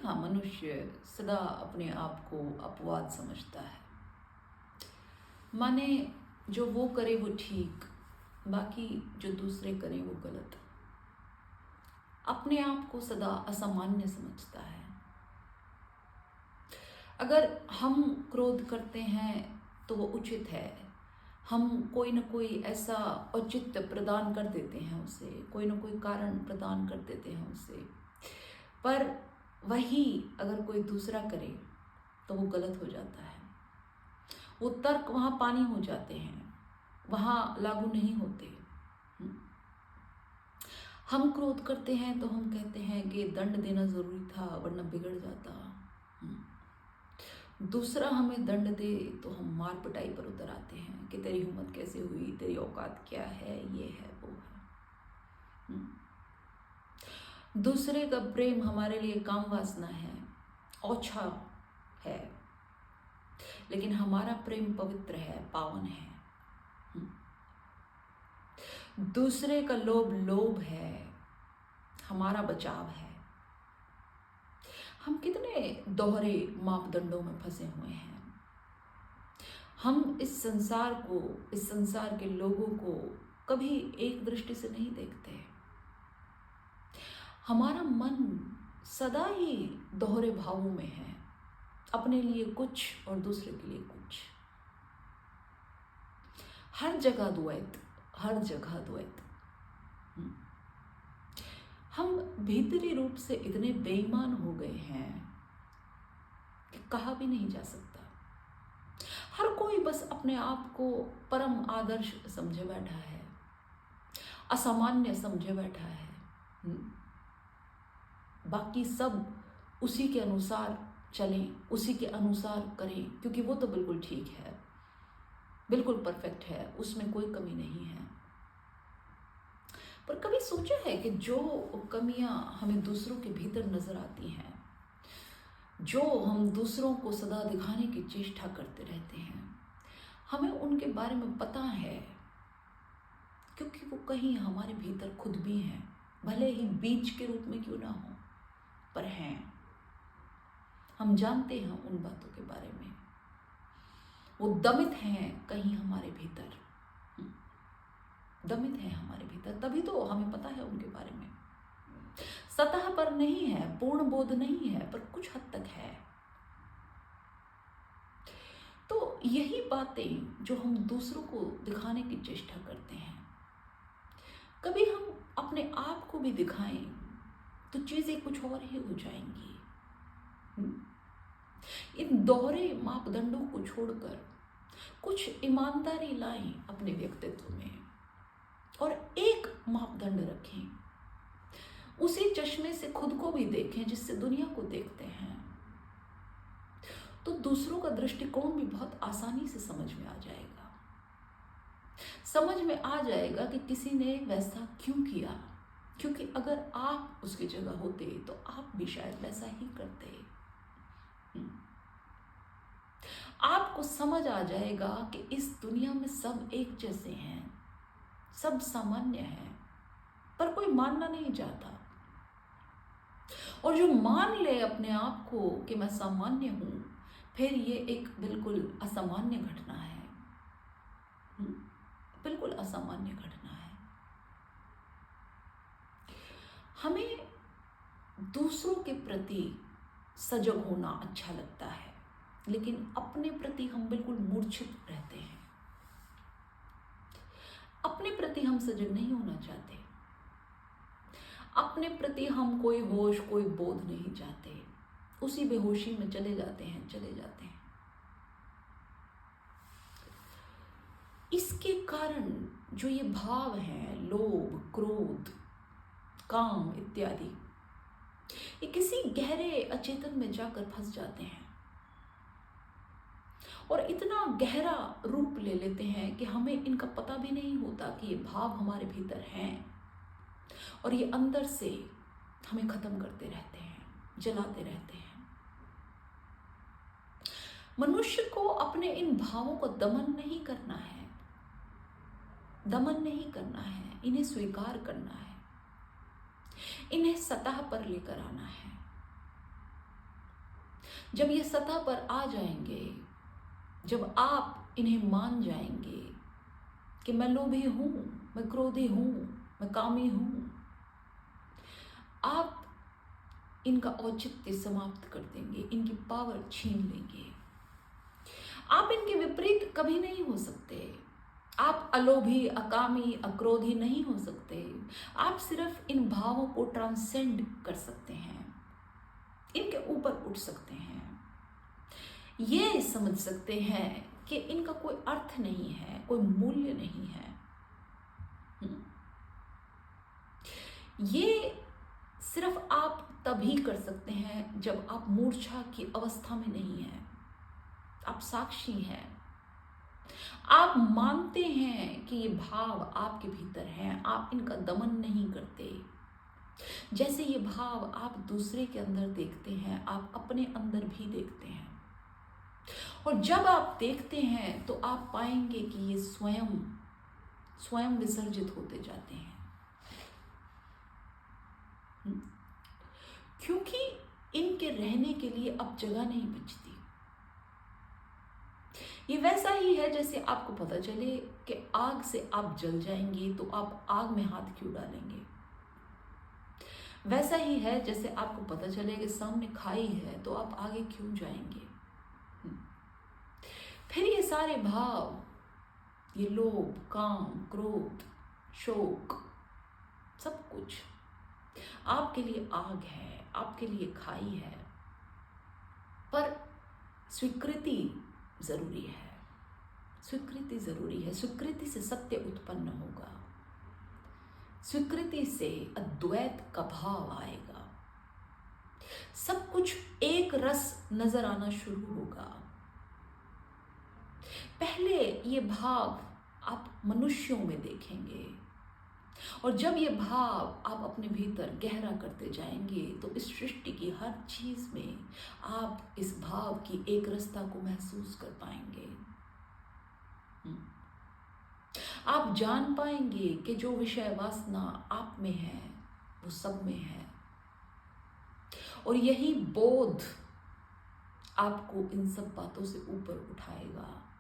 हाँ, मनुष्य सदा अपने आप को अपवाद समझता है। माने जो वो करे वो ठीक, बाकी जो दूसरे करें वो गलत। अपने आप को सदा असामान्य समझता है। अगर हम क्रोध करते हैं तो वो उचित है। हम कोई ना कोई ऐसा औचित्य प्रदान कर देते हैं उसे, कोई ना कोई कारण प्रदान कर देते हैं उसे। पर वही अगर कोई दूसरा करे तो वो गलत हो जाता है। वो तर्क वहाँ पानी हो जाते हैं, वहाँ लागू नहीं होते। हम क्रोध करते हैं तो हम कहते हैं कि दंड देना ज़रूरी था वरना बिगड़ जाता। दूसरा हमें दंड दे तो हम मार पिटाई पर उतर आते हैं कि तेरी हिम्मत कैसे हुई, तेरी औकात क्या है, ये है वो है। दूसरे का प्रेम हमारे लिए काम वासना है, ओछा है, लेकिन हमारा प्रेम पवित्र है, पावन है। दूसरे का लोभ लोभ है, हमारा बचाव है। हम कितने दोहरे मापदंडों में फंसे हुए हैं। हम इस संसार को, इस संसार के लोगों को कभी एक दृष्टि से नहीं देखते। हमारा मन सदा ही दोहरे भावों में है, अपने लिए कुछ और दूसरे के लिए कुछ। हर जगह द्वैत, हर जगह द्वैत। हम भीतरी रूप से इतने बेईमान हो गए हैं कि कहा भी नहीं जा सकता। हर कोई बस अपने आप को परम आदर्श समझे बैठा है, असामान्य समझे बैठा है। बाकी सब उसी के अनुसार चलें, उसी के अनुसार करें, क्योंकि वो तो बिल्कुल ठीक है, बिल्कुल परफेक्ट है, उसमें कोई कमी नहीं है। पर कभी सोचा है कि जो कमियां हमें दूसरों के भीतर नजर आती हैं, जो हम दूसरों को सदा दिखाने की चेष्टा करते रहते हैं, हमें उनके बारे में पता है क्योंकि वो कहीं हमारे भीतर खुद भी हैं, भले ही बीज के रूप में क्यों ना हो, पर हैं। हम जानते हैं उन बातों के बारे में, वो दमित हैं कहीं हमारे भीतर, दमित है हमारे भीतर, तभी तो हमें पता है उनके बारे में। सतह पर नहीं है, पूर्ण बोध नहीं है, पर कुछ हद तक है। तो यही बातें जो हम दूसरों को दिखाने की चेष्टा करते हैं, कभी हम अपने आप को भी दिखाएं तो चीजें कुछ और ही हो जाएंगी। इन दोहरे मापदंडों को छोड़कर कुछ ईमानदारी लाएं अपने व्यक्तित्व में और एक मापदंड रखें। उसी चश्मे से खुद को भी देखें जिससे दुनिया को देखते हैं, तो दूसरों का दृष्टिकोण भी बहुत आसानी से समझ में आ जाएगा। समझ में आ जाएगा कि किसी ने वैसा क्यों किया, क्योंकि अगर आप उसकी जगह होते तो आप भी शायद वैसा ही करते। आपको समझ आ जाएगा कि इस दुनिया में सब एक जैसे हैं, सब सामान्य हैं, पर कोई मानना नहीं चाहता। और जो मान ले अपने आप को कि मैं सामान्य हूं, फिर ये एक बिल्कुल असामान्य घटना है, बिल्कुल असामान्य घटना है। हमें दूसरों के प्रति सजग होना अच्छा लगता है, लेकिन अपने प्रति हम बिल्कुल मूर्छित रहते हैं। अपने प्रति हम सजग नहीं होना चाहते, अपने प्रति हम कोई होश, कोई बोध नहीं चाहते, उसी बेहोशी में चले जाते हैं। इसके कारण जो ये भाव हैं, लोभ, क्रोध, काम इत्यादि, ये किसी गहरे अचेतन में जाकर फंस जाते हैं और इतना गहरा रूप ले लेते हैं कि हमें इनका पता भी नहीं होता कि ये भाव हमारे भीतर हैं और ये अंदर से हमें खत्म करते रहते हैं, जलाते रहते हैं। मनुष्य को अपने इन भावों को दमन नहीं करना है, इन्हें स्वीकार करना है, इन्हें सतह पर लेकर आना है। जब ये सतह पर आ जाएंगे, जब आप इन्हें मान जाएंगे कि मैं लोभी हूँ, मैं क्रोधी हूँ, मैं कामी हूँ, आप इनका औचित्य समाप्त कर देंगे, इनकी पावर छीन लेंगे। आप इनके विपरीत कभी नहीं हो सकते। आप अलोभी, अकामी, अक्रोधी नहीं हो सकते। आप सिर्फ इन भावों को ट्रांसेंड कर सकते हैं, इनके ऊपर उठ सकते हैं। ये समझ सकते हैं कि इनका कोई अर्थ नहीं है, कोई मूल्य नहीं है। ये सिर्फ आप तभी कर सकते हैं जब आप मूर्छा की अवस्था में नहीं हैं, आप साक्षी हैं, आप मानते हैं कि ये भाव आपके भीतर हैं, आप इनका दमन नहीं करते। जैसे ये भाव आप दूसरे के अंदर देखते हैं, आप अपने अंदर भी देखते हैं। और जब आप देखते हैं तो आप पाएंगे कि ये स्वयं विसर्जित होते जाते हैं। क्योंकि इनके रहने के लिए अब जगह नहीं बचती। ये वैसा ही है जैसे आपको पता चले कि आग से आप जल जाएंगे तो आप आग में हाथ क्यों डालेंगे। वैसा ही है जैसे आपको पता चले कि सामने खाई है तो आप आगे क्यों जाएंगे। फिर ये सारे भाव, ये लोभ, काम, क्रोध, शोक, सब कुछ आपके लिए आग है, आपके लिए खाई है। पर स्वीकृति जरूरी है, स्वीकृति जरूरी है। स्वीकृति से सत्य उत्पन्न होगा, स्वीकृति से अद्वैत का भाव आएगा, सब कुछ एक रस नजर आना शुरू होगा। पहले ये भाव आप मनुष्यों में देखेंगे, और जब ये भाव आप अपने भीतर गहरा करते जाएंगे तो इस सृष्टि की हर चीज में आप इस भाव की एक रसता को महसूस कर पाएंगे। आप जान पाएंगे कि जो विषय वासना आप में है वो सब में है, और यही बोध आपको इन सब बातों से ऊपर उठाएगा।